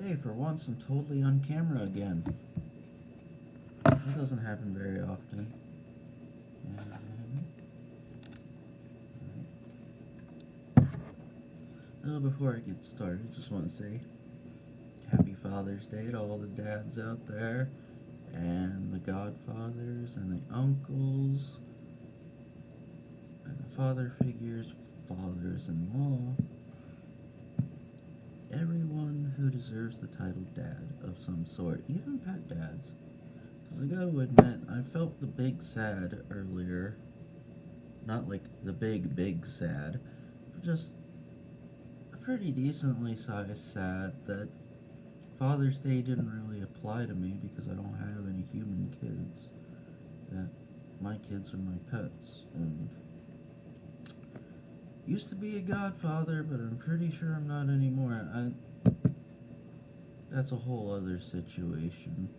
Hey, for once I'm totally on camera again. That doesn't happen very often. Before I get started, I just want to say Happy Father's Day to all the dads out there, and the godfathers, and the uncles, and the father figures, fathers-in-law, everyone who deserves the title dad of some sort, even pet dads. Because I gotta admit, I felt the big sad earlier. Not like the big sad, but just a pretty decently sized sad that Father's Day didn't really apply to me because I don't have any human kids. That my kids are my pets. And used to be a godfather, but I'm pretty sure I'm not anymore. That's a whole other situation.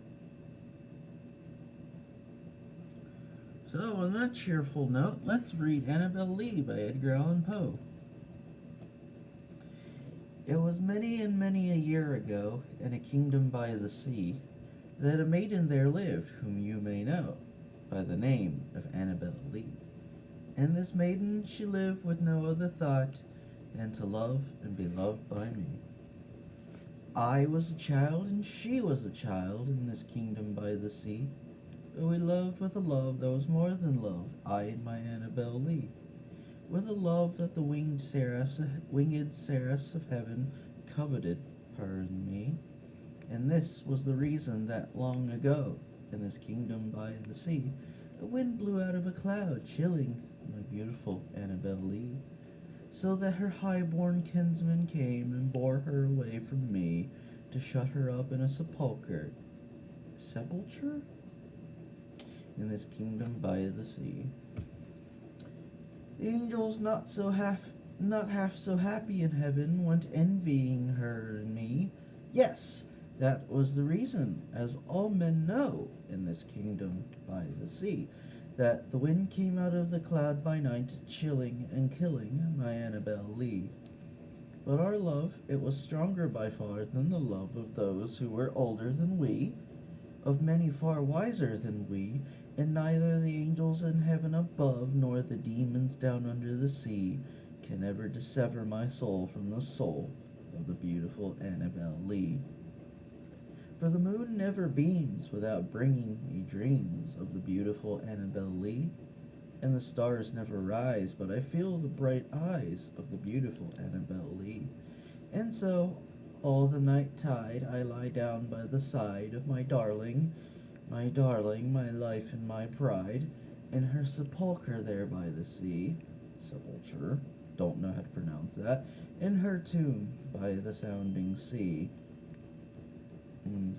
So, on that cheerful note, let's read Annabel Lee by Edgar Allan Poe. It was many and many a year ago, in a kingdom by the sea, that a maiden there lived whom you may know by the name of Annabel Lee. And this maiden she lived with no other thought than to love and be loved by me. I was a child and she was a child in this kingdom by the sea, but we loved with a love that was more than love, I and my Annabel Lee. With a love that the winged seraphs of heaven coveted her and me. And this was the reason that long ago, in this kingdom by the sea, a wind blew out of a cloud, chilling my beautiful Annabel Lee, so that her high-born kinsman came and bore her away from me to shut her up in a sepulchre. Sepulchre? In this kingdom by the sea. The angels not half so happy in heaven went envying her and me. Yes, that was the reason, as all men know in this kingdom by the sea, that the wind came out of the cloud by night, chilling and killing my Annabel Lee. But our love, it was stronger by far than the love of those who were older than we, of many far wiser than we, and neither the angels in heaven above nor the demons down under the sea can ever dissever my soul from the soul of the beautiful Annabel Lee. For the moon never beams without bringing me dreams of the beautiful Annabel Lee, and the stars never rise but I feel the bright eyes of the beautiful Annabel Lee. And so, all the night tide I lie down by the side of my darling, my life and my pride, in her sepulchre there by the sea, sepulchre, don't know how to pronounce that, in her tomb by the sounding sea. And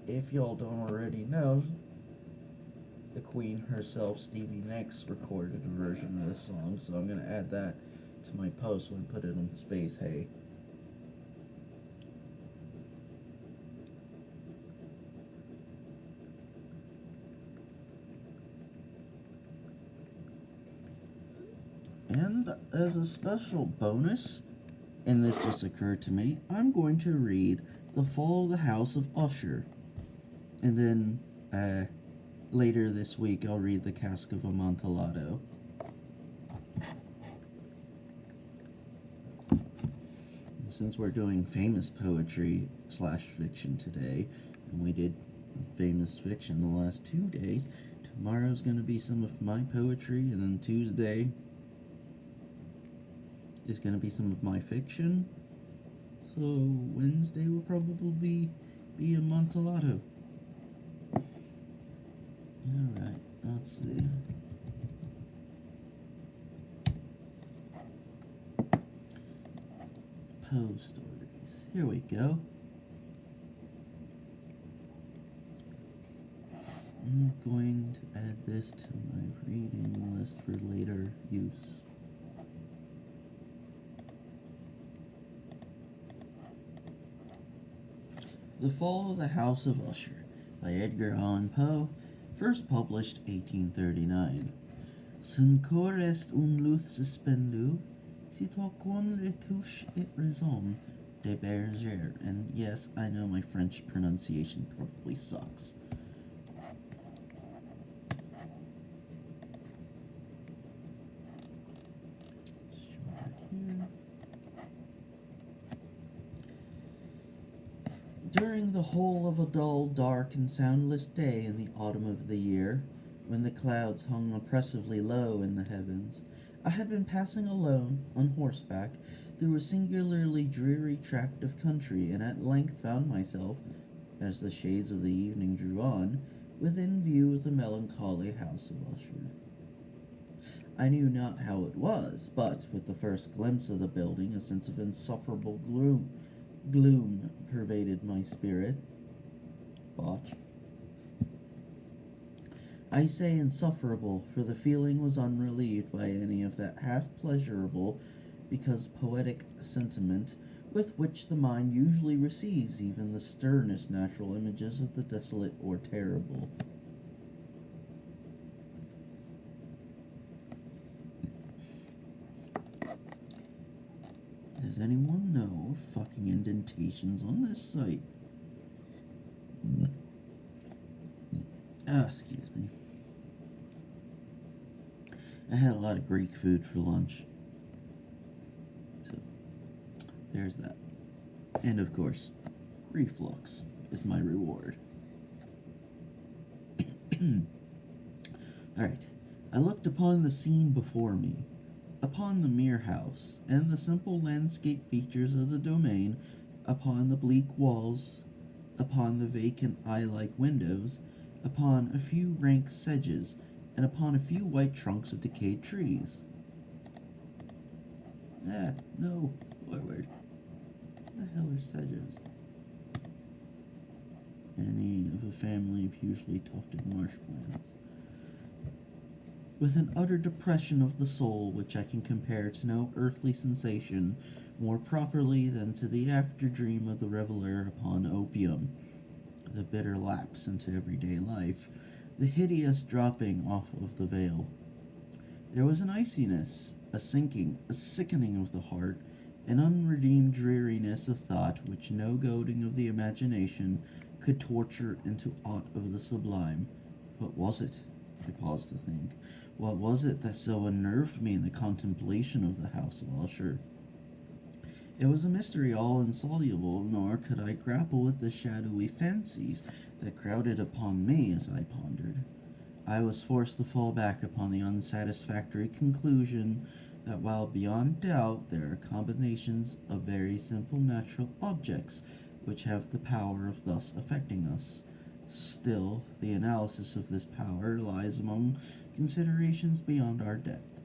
if y'all don't already know, the queen herself, Stevie Nicks, recorded a version of this song, so I'm going to add that to my post when I put it on Space Hay. And as a special bonus, and this just occurred to me, I'm going to read The Fall of the House of Usher. And then, later this week, I'll read The Cask of Amontillado. Since we're doing famous poetry / fiction today, and we did famous fiction the last 2 days, tomorrow's going to be some of my poetry, and then Tuesday is going to be some of my fiction. So Wednesday will probably be Amontillado. Alright, let's see. Poe stories. Here we go. I'm going to add this to my reading list for later use. The Fall of the House of Usher by Edgar Allan Poe, first published 1839. Sin cor est un luth suspendu, si to con le touche et raison, de Bergère. And yes, I know my French pronunciation probably sucks. During the whole of a dull, dark, and soundless day in the autumn of the year, when the clouds hung oppressively low in the heavens, I had been passing alone, on horseback, through a singularly dreary tract of country, and at length found myself, as the shades of the evening drew on, within view of the melancholy house of Usher. I knew not how it was, but with the first glimpse of the building a sense of insufferable gloom pervaded my spirit. Botch. I say insufferable, for the feeling was unrelieved by any of that half pleasurable, because poetic sentiment with which the mind usually receives even the sternest natural images of the desolate or terrible. Does anyone know of fucking indentations on this site? Excuse me. I had a lot of Greek food for lunch. So, there's that. And of course, reflux is my reward. Alright. I looked upon the scene before me, upon the mere house, and the simple landscape features of the domain, upon the bleak walls, upon the vacant eye-like windows, upon a few rank sedges, and upon a few white trunks of decayed trees. No, forward. What the hell are sedges? Any of a family of usually tufted marsh plants. With an utter depression of the soul which I can compare to no earthly sensation more properly than to the after-dream of the reveller upon opium, the bitter lapse into everyday life, the hideous dropping off of the veil. There was an iciness, a sinking, a sickening of the heart, an unredeemed dreariness of thought which no goading of the imagination could torture into aught of the sublime. What was it? I paused to think. What was it that so unnerved me in the contemplation of the house of Usher? It was a mystery all insoluble, nor could I grapple with the shadowy fancies that crowded upon me as I pondered. I was forced to fall back upon the unsatisfactory conclusion that while beyond doubt there are combinations of very simple natural objects which have the power of thus affecting us, still the analysis of this power lies among considerations beyond our depth.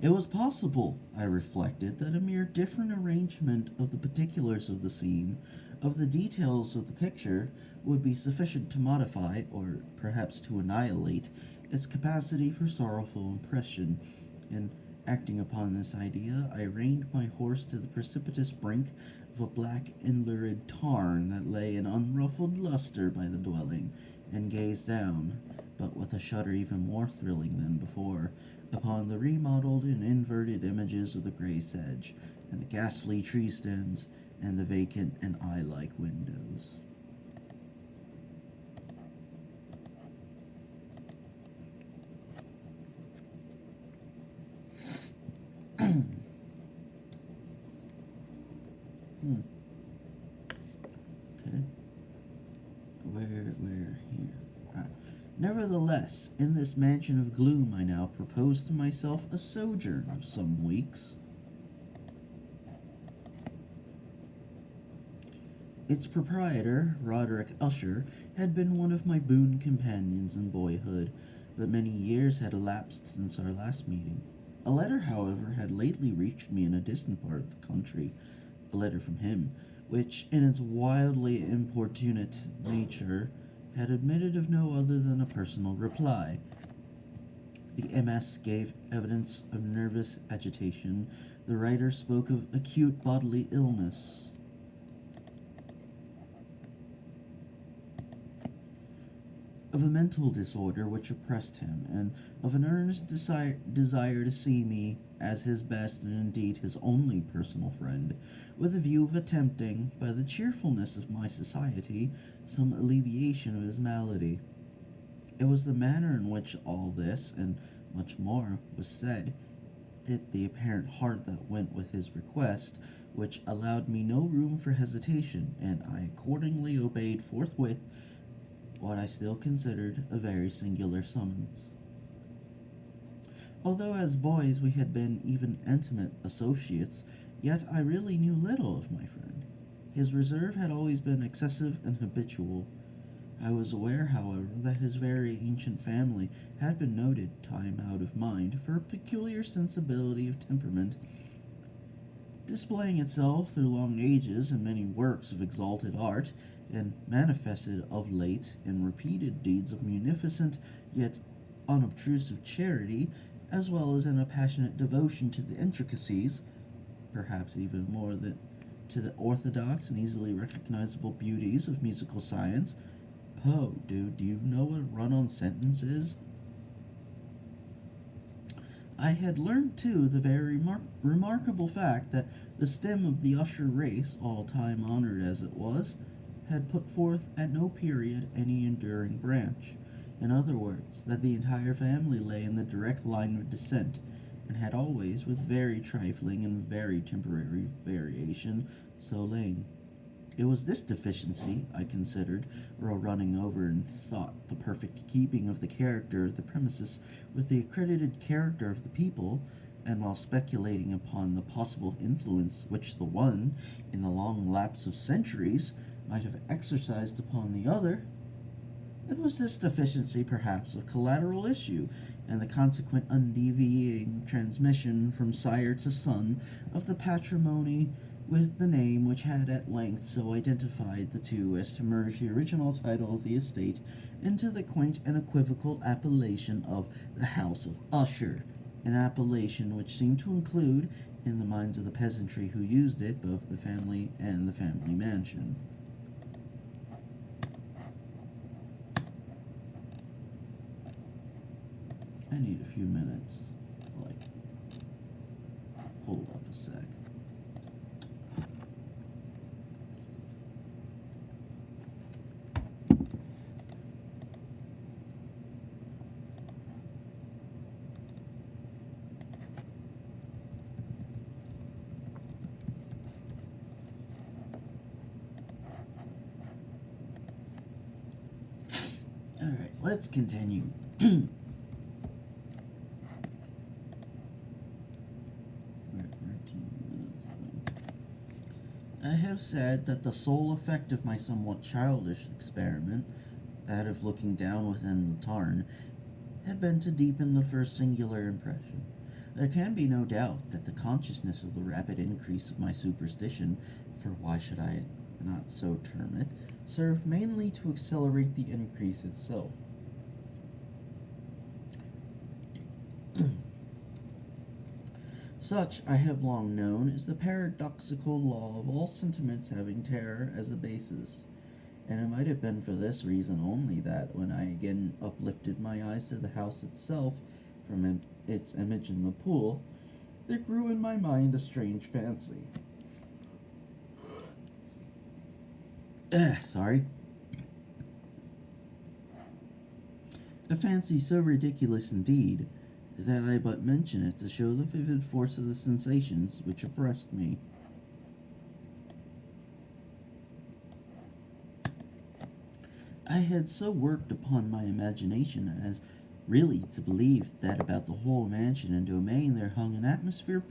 It was possible, I reflected, that a mere different arrangement of the particulars of the scene, of the details of the picture, would be sufficient to modify, or perhaps to annihilate, its capacity for sorrowful impression, and acting upon this idea, I reined my horse to the precipitous brink of a black and lurid tarn that lay in unruffled luster by the dwelling, and gazed down, but with a shudder even more thrilling than before, upon the remodeled and inverted images of the grey sedge, and the ghastly tree stems, and the vacant and eye-like windows. Okay. Where, here. Nevertheless, in this mansion of gloom I now propose to myself a sojourn of some weeks. Its proprietor, Roderick Usher, had been one of my boon companions in boyhood, but many years had elapsed since our last meeting. A letter, however, had lately reached me in a distant part of the country, a letter from him, which, in its wildly importunate nature, had admitted of no other than a personal reply. The MS gave evidence of nervous agitation. The writer spoke of acute bodily illness. of a mental disorder which oppressed him, and of an earnest desire to see me as his best and indeed his only personal friend, with a view of attempting, by the cheerfulness of my society, some alleviation of his malady. It was the manner in which all this, and much more, was said, the apparent heart that went with his request, which allowed me no room for hesitation, and I accordingly obeyed forthwith what I still considered a very singular summons. Although as boys we had been even intimate associates, yet I really knew little of my friend. His reserve had always been excessive and habitual. I was aware, however, that his very ancient family had been noted, time out of mind, for a peculiar sensibility of temperament, displaying itself through long ages in many works of exalted art, and manifested of late in repeated deeds of munificent yet unobtrusive charity, as well as in a passionate devotion to the intricacies, perhaps even more than to the orthodox and easily recognizable beauties of musical science. Poe, dude, do you know what a run-on sentence is? I had learned, too, the very remarkable fact that the stem of the Usher race, all time honored as it was, had put forth at no period any enduring branch. In other words, that the entire family lay in the direct line of descent, and had always, with very trifling and very temporary variation, so lain. It was this deficiency, I considered, while running over in thought the perfect keeping of the character of the premises with the accredited character of the people, and while speculating upon the possible influence which the one, in the long lapse of centuries, might have exercised upon the other. It was this deficiency, perhaps, of collateral issue, and the consequent undeviating transmission from sire to son of the patrimony with the name which had at length so identified the two as to merge the original title of the estate into the quaint and equivocal appellation of the House of Usher, an appellation which seemed to include, in the minds of the peasantry who used it, both the family and the family mansion. I need a few minutes, hold up a sec. Alright, let's continue. I have said that the sole effect of my somewhat childish experiment, that of looking down within the tarn, had been to deepen the first singular impression. There can be no doubt that the consciousness of the rapid increase of my superstition, for why should I not so term it, served mainly to accelerate the increase itself. Such, I have long known, is the paradoxical law of all sentiments having terror as a basis, and it might have been for this reason only that, when I again uplifted my eyes to the house itself from its image in the pool, there grew in my mind a strange fancy. Sorry. A fancy so ridiculous indeed that I but mention it to show the vivid force of the sensations which oppressed me. I had so worked upon my imagination as really to believe that about the whole mansion and domain there hung an atmosphere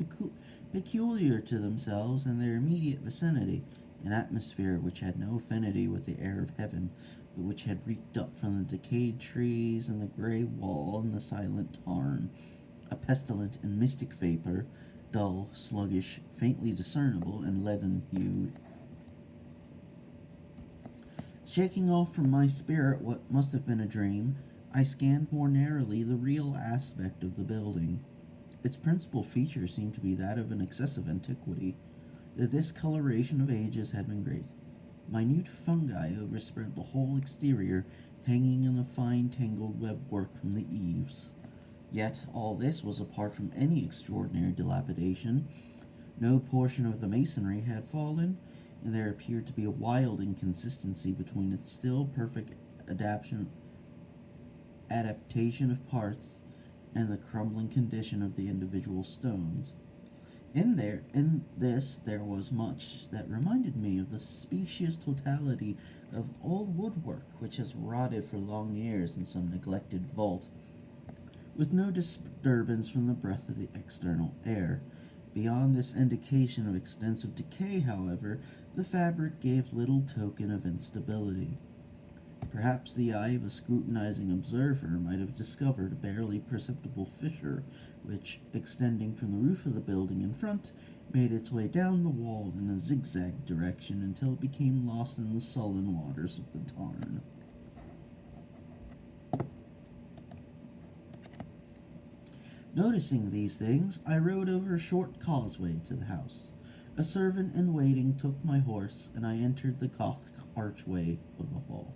peculiar to themselves and their immediate vicinity, an atmosphere which had no affinity with the air of heaven, but which had reeked up from the decayed trees and the grey wall and the silent tarn, a pestilent and mystic vapour, dull, sluggish, faintly discernible, and leaden-hued. Shaking off from my spirit what must have been a dream, I scanned more narrowly the real aspect of the building. Its principal feature seemed to be that of an excessive antiquity. The discoloration of ages had been great. Minute fungi overspread the whole exterior, hanging in a fine tangled webwork from the eaves. Yet all this was apart from any extraordinary dilapidation. No portion of the masonry had fallen, and there appeared to be a wild inconsistency between its still perfect adaptation of parts and the crumbling condition of the individual stones. In this there was much that reminded me of the specious totality of old woodwork which has rotted for long years in some neglected vault, with no disturbance from the breath of the external air. Beyond this indication of extensive decay, however, the fabric gave little token of instability. Perhaps the eye of a scrutinizing observer might have discovered a barely perceptible fissure, which, extending from the roof of the building in front, made its way down the wall in a zigzag direction until it became lost in the sullen waters of the tarn. Noticing these things, I rode over a short causeway to the house. A servant in waiting took my horse, and I entered the Gothic archway of the hall.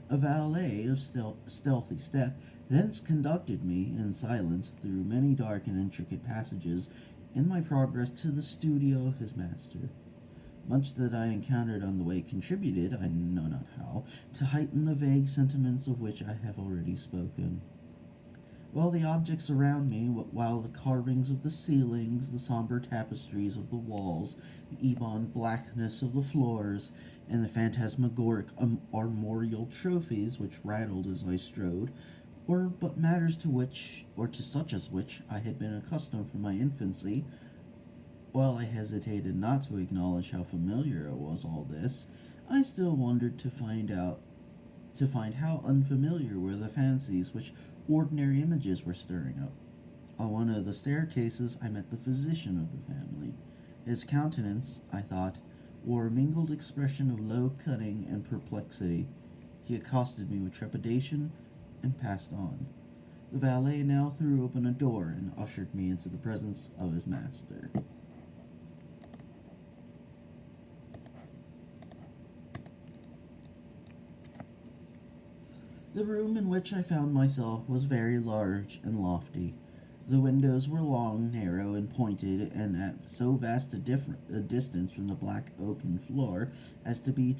A valet of stealthy step thence conducted me in silence through many dark and intricate passages in my progress to the studio of his master. Much that I encountered on the way contributed, I know not how, to heighten the vague sentiments of which I have already spoken. While the objects around me, while the carvings of the ceilings, the somber tapestries of the walls, the ebon blackness of the floors, and the phantasmagoric armorial trophies which rattled as I strode, were but matters to which, or to such as which, I had been accustomed from my infancy. While I hesitated not to acknowledge how familiar it was all this, I still wondered to find how unfamiliar were the fancies which ordinary images were stirring up. On one of the staircases I met the physician of the family. His countenance, I thought, wore a mingled expression of low cunning and perplexity. He accosted me with trepidation and passed on. The valet now threw open a door and ushered me into the presence of his master. The room in which I found myself was very large and lofty. The windows were long, narrow, and pointed, and at so vast a distance from the black oaken floor as to be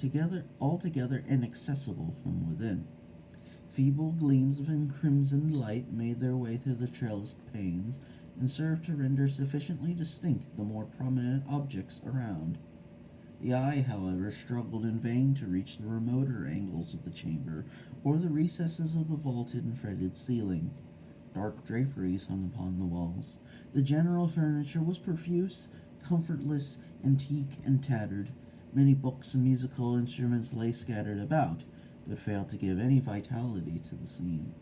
altogether inaccessible from within. Feeble gleams of crimson light made their way through the trellised panes, and served to render sufficiently distinct the more prominent objects around. The eye, however, struggled in vain to reach the remoter angles of the chamber, or the recesses of the vaulted and fretted ceiling. Dark draperies hung upon the walls. The general furniture was profuse, comfortless, antique, and tattered. Many books and musical instruments lay scattered about, but failed to give any vitality to the scene.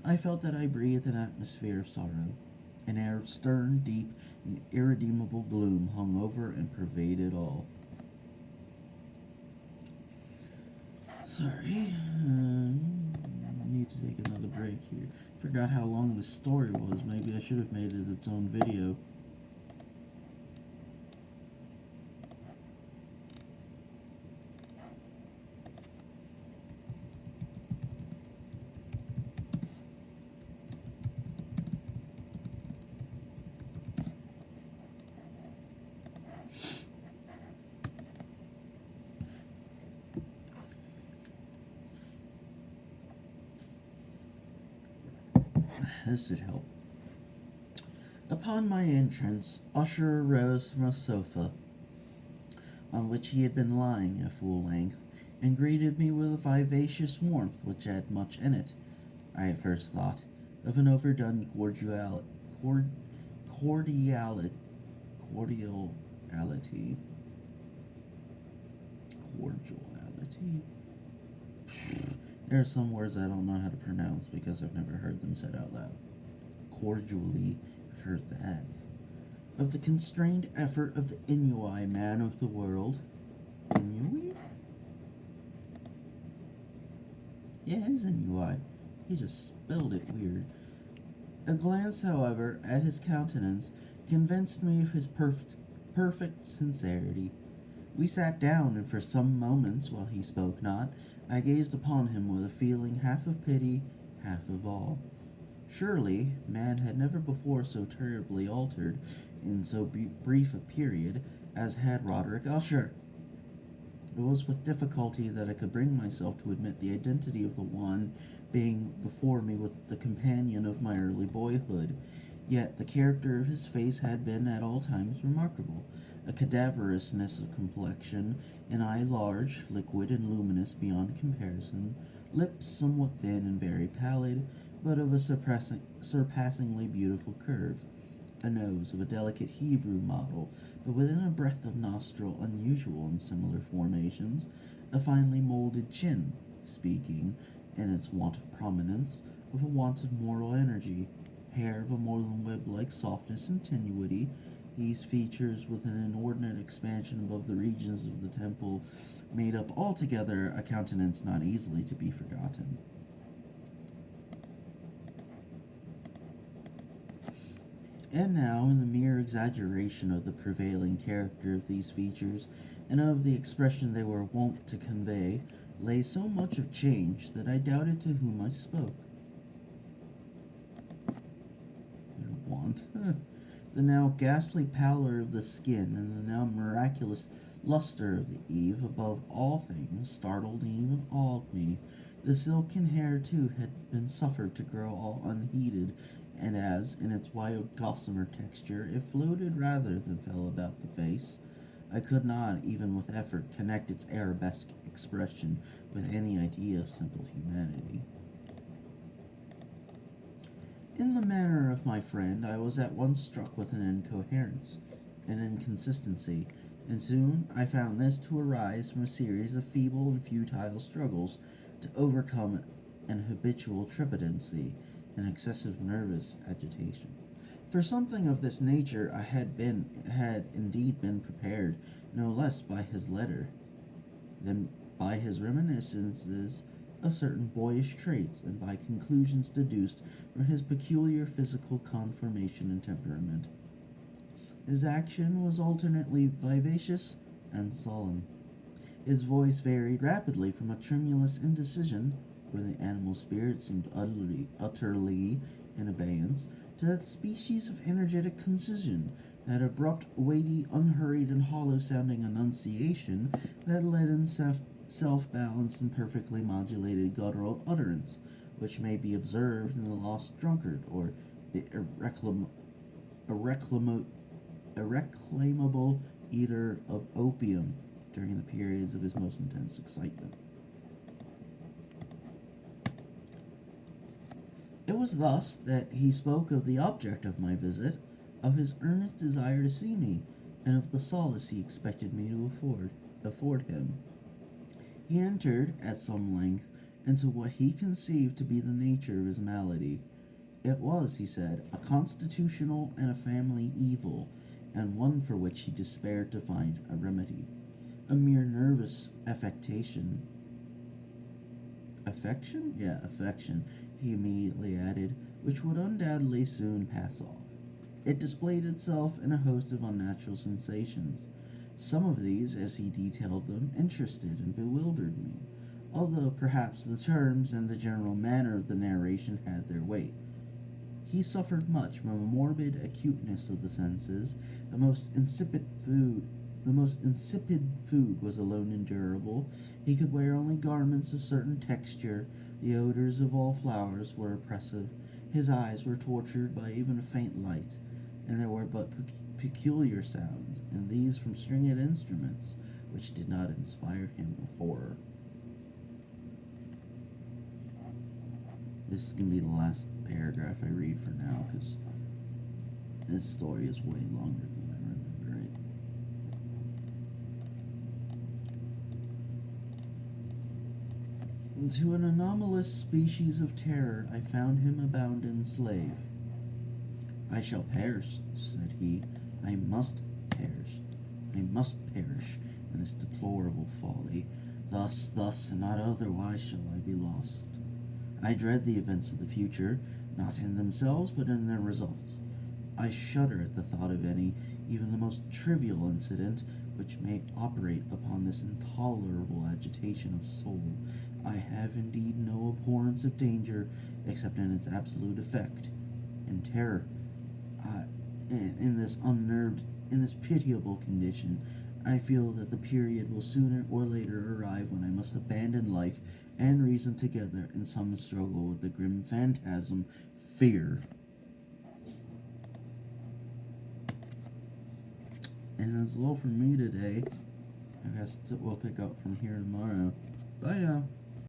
I felt that I breathed an atmosphere of sorrow. An air of stern, deep, and irredeemable gloom hung over and pervaded all. Sorry, I need to take another break here. Forgot how long this story was. Maybe I should have made it its own video. This should help. Upon my entrance, Usher arose from a sofa on which he had been lying at full length, and greeted me with a vivacious warmth which had much in it, I at first thought, of an overdone cordiality. Cordiality. There are some words I don't know how to pronounce because I've never heard them said out loud. Cordially, I've heard that. Of the constrained effort of the Inuit man of the world. Inuit? Yeah, it is Inuit. He just spelled it weird. A glance, however, at his countenance convinced me of his perfect sincerity. We sat down, and for some moments, while he spoke not, I gazed upon him with a feeling half of pity, half of awe. Surely, man had never before so terribly altered in so brief a period as had Roderick Usher. It was with difficulty that I could bring myself to admit the identity of the one being before me with the companion of my early boyhood. Yet the character of his face had been at all times remarkable. A cadaverousness of complexion, an eye large, liquid, and luminous beyond comparison, lips somewhat thin and very pallid, but of a surpassingly beautiful curve, a nose of a delicate Hebrew model, but within a breadth of nostril unusual in similar formations, a finely molded chin, speaking, in its want of prominence, of a want of moral energy, hair of a more than web-like softness and tenuity, these features, with an inordinate expansion above the regions of the temple, made up altogether a countenance not easily to be forgotten. And now, in the mere exaggeration of the prevailing character of these features, and of the expression they were wont to convey, lay so much of change that I doubted to whom I spoke. Want? The now ghastly pallor of the skin and the now miraculous luster of the eve, above all things, startled and even awed me. The silken hair, too, had been suffered to grow all unheeded, and as, in its wild gossamer texture, it floated rather than fell about the face, I could not, even with effort, connect its arabesque expression with any idea of simple humanity. In the manner of my friend, I was at once struck with an incoherence, an inconsistency, and soon I found this to arise from a series of feeble and futile struggles to overcome an habitual trepidancy, an excessive nervous agitation. For something of this nature I had indeed been prepared, no less by his letter than by his reminiscences of certain boyish traits, and by conclusions deduced from his peculiar physical conformation and temperament. His action was alternately vivacious and solemn. His voice varied rapidly from a tremulous indecision, where the animal spirit seemed utterly in abeyance, to that species of energetic concision, that abrupt, weighty, unhurried, and hollow-sounding enunciation that led in self-balanced and perfectly modulated guttural utterance, which may be observed in the lost drunkard or the irreclaimable eater of opium during the periods of his most intense excitement. It was thus that he spoke of the object of my visit, of his earnest desire to see me, and of the solace he expected me to afford him. He entered, at some length, into what he conceived to be the nature of his malady. It was, he said, a constitutional and a family evil, and one for which he despaired to find a remedy. A mere nervous affection, he immediately added, which would undoubtedly soon pass off. It displayed itself in a host of unnatural sensations. Some of these, as he detailed them, interested and bewildered me, although perhaps the terms and the general manner of the narration had their weight. He suffered much from a morbid acuteness of the senses. The most insipid food was alone endurable. He could wear only garments of certain texture. The odors of all flowers were oppressive. His eyes were tortured by even a faint light, and there were but peculiar sounds, and these from stringed instruments, which did not inspire him with horror. This is going to be the last paragraph I read for now, because this story is way longer than I remember it. To an anomalous species of terror I found him a bounden slave. I shall perish, said he. I must perish. I must perish in this deplorable folly. Thus, and not otherwise shall I be lost. I dread the events of the future, not in themselves, but in their results. I shudder at the thought of any, even the most trivial incident, which may operate upon this intolerable agitation of soul. I have indeed no abhorrence of danger, except in its absolute effect. In terror, in this unnerved, in this pitiable condition, I feel that the period will sooner or later arrive when I must abandon life and reason together in some struggle with the grim phantasm, fear. And that's all for me today. I guess we'll pick up from here tomorrow. Bye now.